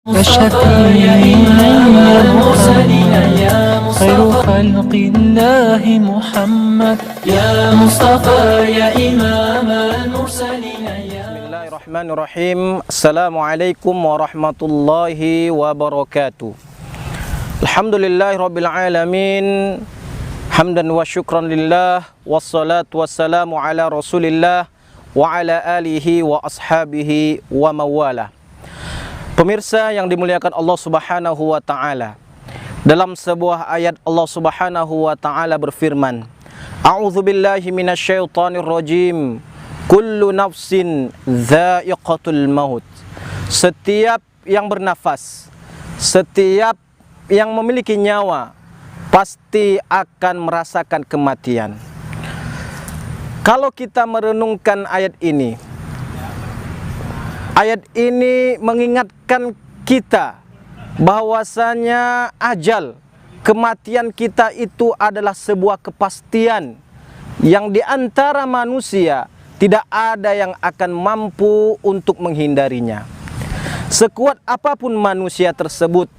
كشفيع المرسلين خير خلق الله محمد يا مصطفى يا إمام المرسلين Bismillahirrahmanirrahim. Assalamualaikum warahmatullahi wabarakatuh. Alhamdulillahirabbil alamin. Hamdan wa syukran lillah, wassalatu wassalamu ala Rasulillah wa ala alihi wa ashabihi wa mawalah. Pemirsa yang dimuliakan Allah Subhanahu wa taala, dalam sebuah ayat Allah Subhanahu wa taala berfirman, A'udzubillahi minasyaitonir rajim. Kullu nafsin dha'iqatul maut. Setiap yang bernafas, setiap yang memiliki nyawa pasti akan merasakan kematian. Kalau kita merenungkan ayat ini mengingatkan kita bahwasanya ajal, kematian kita itu adalah sebuah kepastian yang di antara manusia tidak ada yang akan mampu untuk menghindarinya. Sekuat apapun manusia tersebut,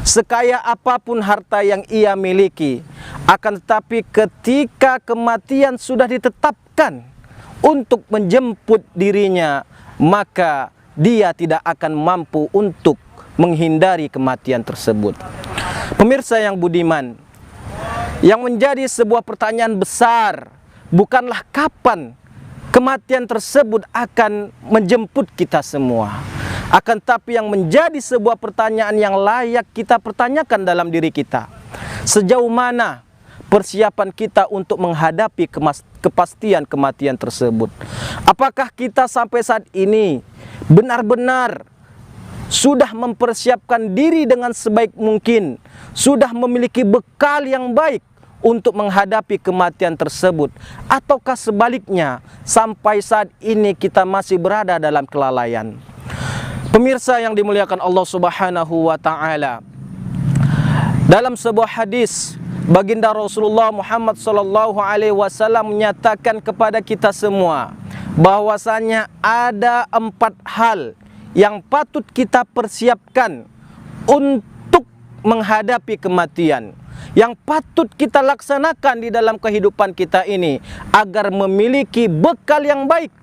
sekaya apapun harta yang ia miliki, akan tetapi ketika kematian sudah ditetapkan untuk menjemput dirinya, maka dia tidak akan mampu untuk menghindari kematian tersebut. Pemirsa yang budiman, yang menjadi sebuah pertanyaan besar bukanlah kapan kematian tersebut akan menjemput kita semua, akan tapi yang menjadi sebuah pertanyaan yang layak kita pertanyakan dalam diri kita, sejauh mana persiapan kita untuk menghadapi kepastian kematian tersebut. Apakah kita sampai saat ini benar-benar sudah mempersiapkan diri dengan sebaik mungkin, sudah memiliki bekal yang baik untuk menghadapi kematian tersebut, ataukah sebaliknya sampai saat ini kita masih berada dalam kelalaian? Pemirsa yang dimuliakan Allah Subhanahu wa taala, dalam sebuah hadis baginda Rasulullah Muhammad sallallahu alaihi wasallam menyatakan kepada kita semua bahwasanya ada 4 hal yang patut kita persiapkan untuk menghadapi kematian, yang patut kita laksanakan di dalam kehidupan kita ini agar memiliki bekal yang baik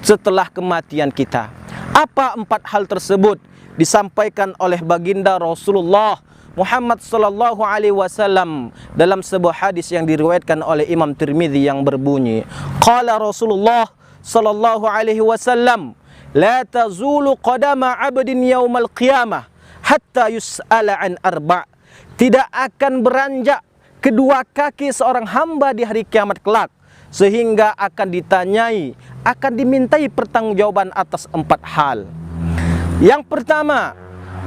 setelah kematian kita. Apa 4 hal tersebut? Disampaikan oleh baginda Rasulullah Muhammad sallallahu alaihi wasallam dalam sebuah hadis yang diriwayatkan oleh Imam Tirmidzi yang berbunyi, qala Rasulullah sallallahu alaihi wasallam, la tazulu qadama 'abdin yaumal qiyamah hatta yus'ala an arba'. Tidak akan beranjak kedua kaki seorang hamba di hari kiamat kelak sehingga akan ditanyai, akan dimintai pertanggungjawaban atas 4 hal. Yang pertama,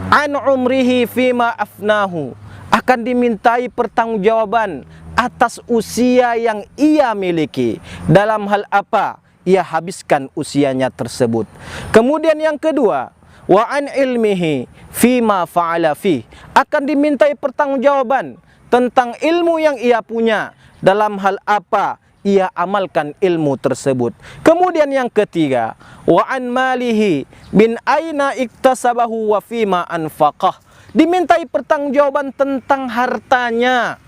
an umrihi fima afnahu, akan dimintai pertanggungjawaban atas usia yang ia miliki, dalam hal apa ia habiskan usianya tersebut. Kemudian yang kedua, wa an ilmihi fima fa'ala fi, akan dimintai pertanggungjawaban tentang ilmu yang ia punya, dalam hal apa ia amalkan ilmu tersebut. Kemudian yang ketiga, wa an malihi min aina iktasabahu wa fima anfaqah, dimintai pertanggungjawaban tentang hartanya,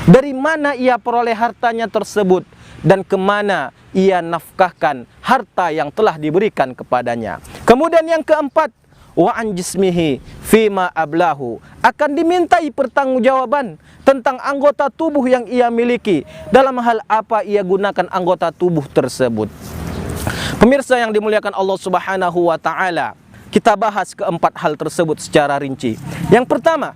dari mana ia peroleh hartanya tersebut dan kemana ia nafkahkan harta yang telah diberikan kepadanya. Kemudian yang keempat, wa an jismihi fima ablahu, akan dimintai pertanggungjawaban tentang anggota tubuh yang ia miliki, dalam hal apa ia gunakan anggota tubuh tersebut. Pemirsa yang dimuliakan Allah Subhanahu wa taala, kita bahas keempat hal tersebut secara rinci. Yang pertama,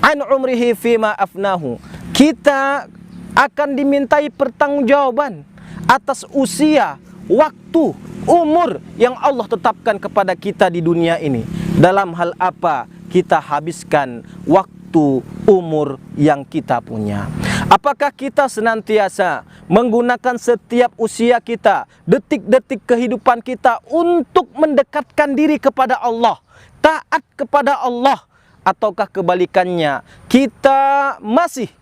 an umrihi fima afnahu, kita akan dimintai pertanggungjawaban atas usia, waktu, umur yang Allah tetapkan kepada kita di dunia ini, dalam hal apa kita habiskan waktu, umur yang kita punya. Apakah kita senantiasa menggunakan setiap usia kita, detik-detik kehidupan kita untuk mendekatkan diri kepada Allah, taat kepada Allah, ataukah kebalikannya kita masih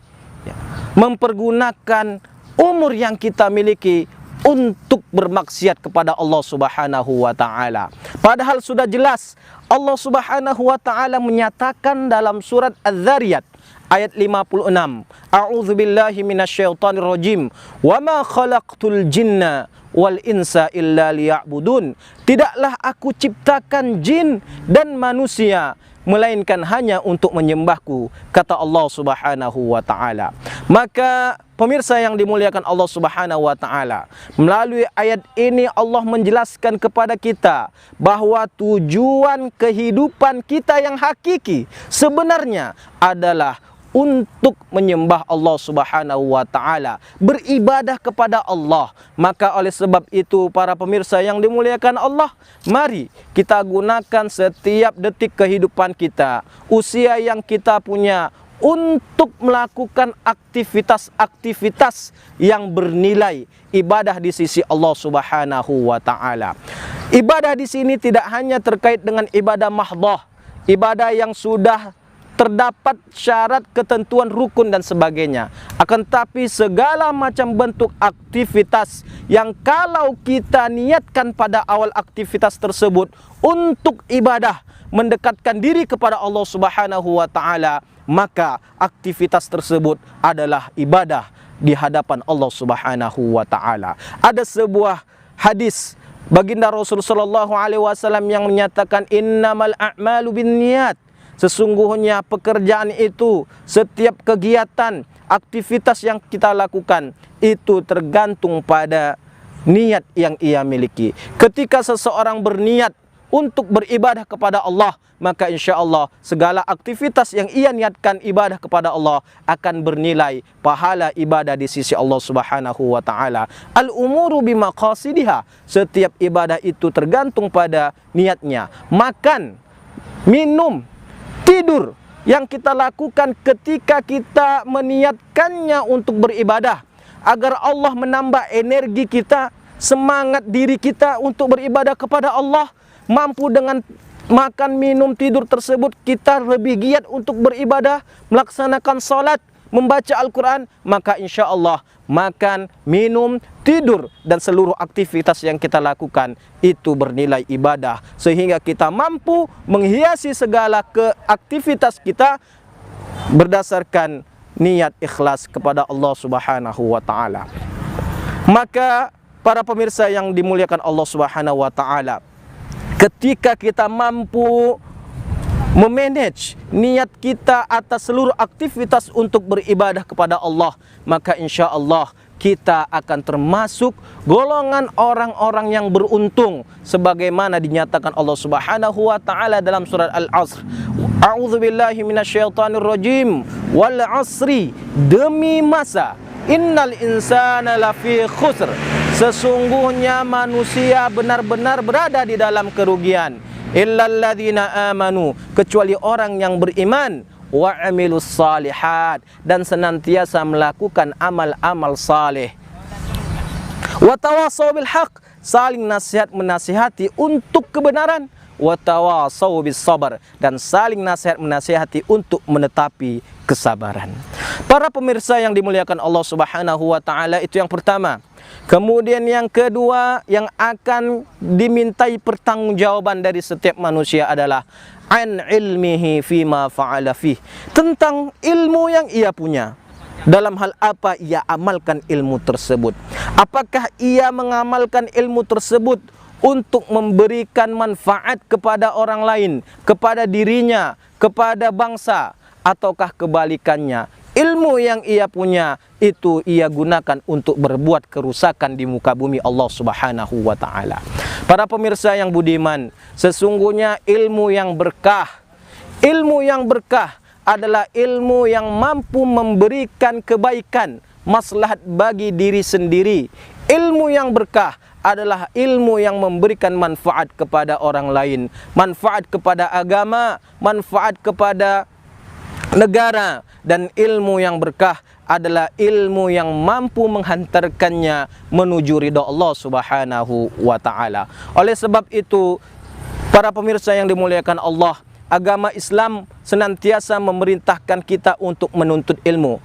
mempergunakan umur yang kita miliki untuk bermaksiat kepada Allah Subhanahu wa taala. Padahal sudah jelas Allah Subhanahu wa taala menyatakan dalam surat Az-Zariyat ayat 56, A'udzubillahi minasyaitonir rajim. Wa ma khalaqtul jinna wal insa illa liya'budun. Tidaklah aku ciptakan jin dan manusia melainkan hanya untuk menyembahku, kata Allah Subhanahu wa taala. Maka pemirsa yang dimuliakan Allah Subhanahu wa taala, melalui ayat ini Allah menjelaskan kepada kita bahwa tujuan kehidupan kita yang hakiki sebenarnya adalah untuk menyembah Allah Subhanahu wa taala, beribadah kepada Allah. Maka oleh sebab itu para pemirsa yang dimuliakan Allah, mari kita gunakan setiap detik kehidupan kita, usia yang kita punya, untuk melakukan aktivitas-aktivitas yang bernilai ibadah di sisi Allah Subhanahu wa taala. Ibadah di sini tidak hanya terkait dengan ibadah mahdhah, ibadah yang sudah terdapat syarat, ketentuan, rukun dan sebagainya. Akan tapi segala macam bentuk aktivitas yang kalau kita niatkan pada awal aktivitas tersebut untuk ibadah, mendekatkan diri kepada Allah Subhanahu wa taala, maka aktivitas tersebut adalah ibadah di hadapan Allah Subhanahu wa taala. Ada sebuah hadis baginda Rasul sallallahu alaihi wasallam yang menyatakan innamal a'malu binniyat. Sesungguhnya pekerjaan itu, setiap kegiatan, aktivitas yang kita lakukan itu tergantung pada niat yang ia miliki. Ketika seseorang berniat untuk beribadah kepada Allah, maka insya Allah segala aktivitas yang ia niatkan ibadah kepada Allah akan bernilai pahala ibadah di sisi Allah Subhanahu wa taala. Al-umuru bimaqasidiha. Setiap ibadah itu tergantung pada niatnya. Makan, minum, tidur yang kita lakukan ketika kita meniatkannya untuk beribadah, agar Allah menambah energi kita, semangat diri kita untuk beribadah kepada Allah. Mampu dengan makan, minum, tidur tersebut kita lebih giat untuk beribadah, melaksanakan salat, membaca Al-Quran, maka insya Allah makan, minum, tidur dan seluruh aktivitas yang kita lakukan itu bernilai ibadah, sehingga kita mampu menghiasi segala aktivitas kita berdasarkan niat ikhlas kepada Allah Subhanahu wa taala. Maka para pemirsa yang dimuliakan Allah Subhanahu wa taala, ketika kita mampu memanage niat kita atas seluruh aktivitas untuk beribadah kepada Allah, maka insya Allah kita akan termasuk golongan orang-orang yang beruntung, sebagaimana dinyatakan Allah Subhanahu wa taala dalam surat Al-Asr. A'udzubillahi minasyaitonir rajim. Wal 'asri, demi masa, innal insana lafi khusr. Sesungguhnya manusia benar-benar berada di dalam kerugian. Illalladzina amanu, kecuali orang yang beriman, wa amilus salihat, dan senantiasa melakukan amal-amal saleh. Wa tawassaw bil haq, saling nasihat menasihati untuk kebenaran. Wa tawassaw bis sabar, dan saling nasihat menasihati untuk menetapi kesabaran. Para pemirsa yang dimuliakan Allah Subhanahu wa taala, itu yang pertama. Kemudian yang kedua yang akan dimintai pertanggungjawaban dari setiap manusia adalah an ilmihi fima fa'ala fih, tentang ilmu yang ia punya, dalam hal apa ia amalkan ilmu tersebut. Apakah ia mengamalkan ilmu tersebut untuk memberikan manfaat kepada orang lain, kepada dirinya, kepada bangsa, ataukah kebalikannya, ilmu yang ia punya itu ia gunakan untuk berbuat kerusakan di muka bumi Allah Subhanahu wa taala. Para pemirsa yang budiman, sesungguhnya ilmu yang berkah adalah ilmu yang mampu memberikan kebaikan, maslahat bagi diri sendiri. Ilmu yang berkah adalah ilmu yang memberikan manfaat kepada orang lain, manfaat kepada agama, manfaat kepada negara. Dan ilmu yang berkah adalah ilmu yang mampu menghantarkannya menuju ridha Allah Subhanahu wa taala. Oleh sebab itu, para pemirsa yang dimuliakan Allah, agama Islam senantiasa memerintahkan kita untuk menuntut ilmu.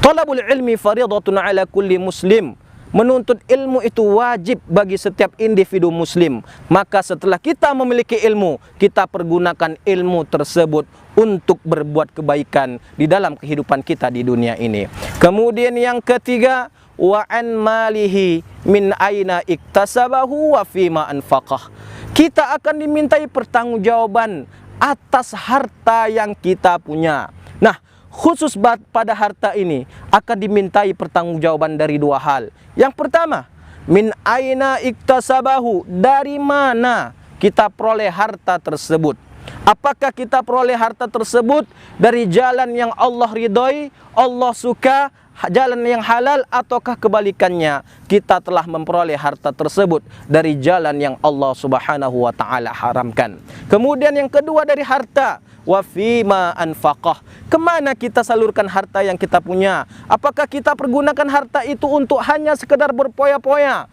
Talabul ilmi fariidatun ala kulli muslim. menuntut ilmu itu wajib bagi setiap individu muslim. Maka setelah kita memiliki ilmu, kita pergunakan ilmu tersebut untuk berbuat kebaikan di dalam kehidupan kita di dunia ini. Kemudian yang ketiga, wa an malihi min aina iktasabahu wa fima anfaqah. Kita akan dimintai pertanggungjawaban atas harta yang kita punya. Nah, khusus pada harta ini akan dimintai pertanggungjawaban dari dua hal. Yang pertama, min aina iktasabahu, dari mana kita peroleh harta tersebut. Apakah kita peroleh harta tersebut dari jalan yang Allah ridhoi, Allah suka, jalan yang halal, ataukah kebalikannya kita telah memperoleh harta tersebut dari jalan yang Allah Subhanahu wa taala haramkan. Kemudian yang kedua dari harta, wa fima anfaqah, kemana kita salurkan harta yang kita punya? Apakah kita pergunakan harta itu untuk hanya sekedar berpoya-poya,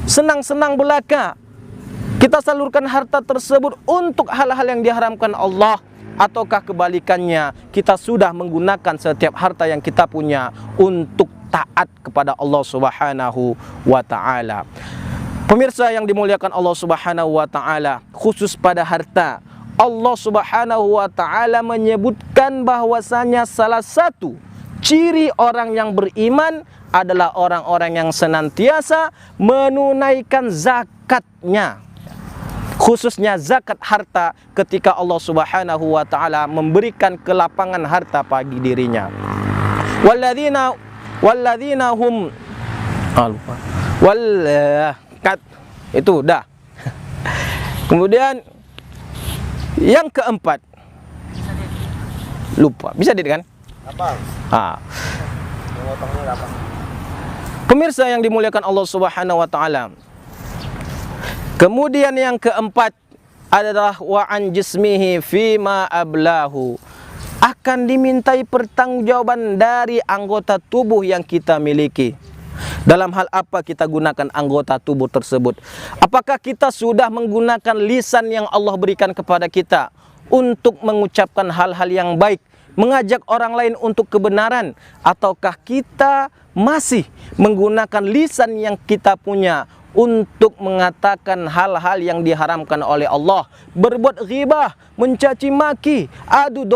senang-senang belaka? Kita salurkan harta tersebut untuk hal-hal yang diharamkan Allah, ataukah kebalikannya kita sudah menggunakan setiap harta yang kita punya untuk taat kepada Allah Subhanahu wa taala? Pemirsa yang dimuliakan Allah Subhanahu wa taala, khusus pada harta, Allah Subhanahu wa taala menyebutkan bahwasanya salah satu ciri orang yang beriman adalah orang-orang yang senantiasa menunaikan zakatnya, khususnya zakat harta, ketika Allah Subhanahu wa taala memberikan kelapangan harta bagi dirinya. Walladzina hum itu dah. Kemudian yang keempat, lupa, bisa kan? Apa? Pemirsa yang dimuliakan Allah Subhanahu wa taala, kemudian yang keempat adalah wa an jismihi fima ablahu, akan dimintai pertanggungjawaban dari anggota tubuh yang kita miliki. Dalam hal apa kita gunakan anggota tubuh tersebut? Apakah kita sudah menggunakan lisan yang Allah berikan kepada kita untuk mengucapkan hal-hal yang baik, mengajak orang lain untuk kebenaran, ataukah kita masih menggunakan lisan yang kita punya untuk mengatakan hal-hal yang diharamkan oleh Allah, berbuat ghibah, mencaci maki, adu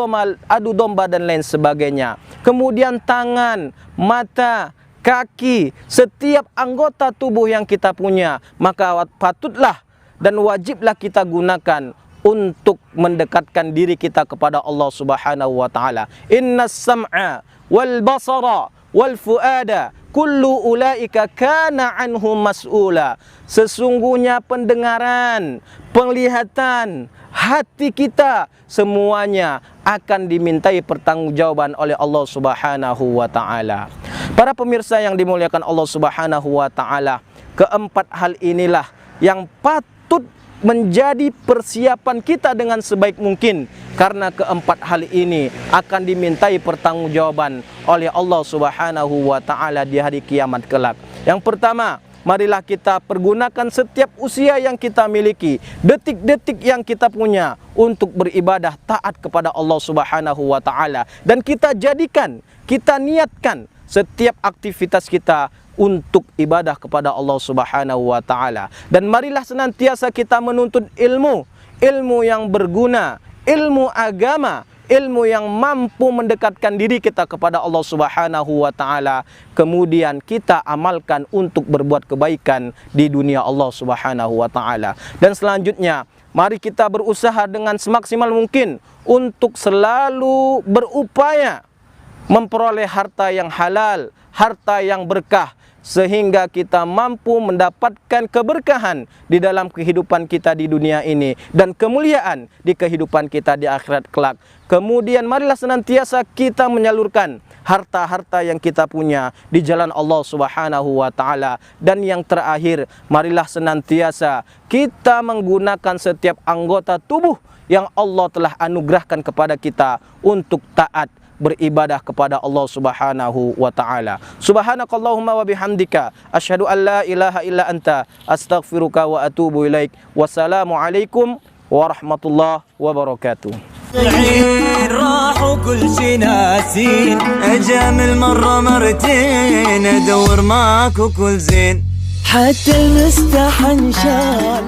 domba dan lain sebagainya. Kemudian tangan, mata, kaki, setiap anggota tubuh yang kita punya, maka patutlah dan wajiblah kita gunakan untuk mendekatkan diri kita kepada Allah Subhanahu wa taala. Innas sam'a wal basara wal fuada kullu ulaika kana anhu mas'ula. Sesungguhnya pendengaran, penglihatan, hati kita semuanya akan dimintai pertanggungjawaban oleh Allah Subhanahu wa taala. Para pemirsa yang dimuliakan Allah Subhanahu wa taala, keempat hal inilah yang patut menjadi persiapan kita dengan sebaik mungkin, karena keempat hal ini akan dimintai pertanggungjawaban oleh Allah Subhanahu wa taala di hari kiamat kelak. Yang pertama, marilah kita pergunakan setiap usia yang kita miliki, detik-detik yang kita punya untuk beribadah taat kepada Allah Subhanahu wa taala, dan kita jadikan, kita niatkan setiap aktivitas kita untuk ibadah kepada Allah Subhanahu wa taala. Dan marilah senantiasa kita menuntut ilmu, ilmu yang berguna, ilmu agama, ilmu yang mampu mendekatkan diri kita kepada Allah Subhanahu wa taala, kemudian kita amalkan untuk berbuat kebaikan di dunia Allah Subhanahu wa taala. Dan selanjutnya, mari kita berusaha dengan semaksimal mungkin untuk selalu berupaya memperoleh harta yang halal, harta yang berkah, sehingga kita mampu mendapatkan keberkahan di dalam kehidupan kita di dunia ini dan kemuliaan di kehidupan kita di akhirat kelak. Kemudian marilah senantiasa kita menyalurkan harta-harta yang kita punya di jalan Allah Subhanahu wa taala. Dan yang terakhir, marilah senantiasa kita menggunakan setiap anggota tubuh yang Allah telah anugerahkan kepada kita untuk taat beribadah kepada Allah Subhanahu wa taala. Subhanakallahumma wa bihamdika asyhadu an la ilaha illa anta astaghfiruka wa atubu ilaik. Wassalamu alaikum warahmatullahi wabarakatuh. العين راح وكل شي ناسين أجامل مرة مرتين أدور معك وكل زين حتى المستحن شال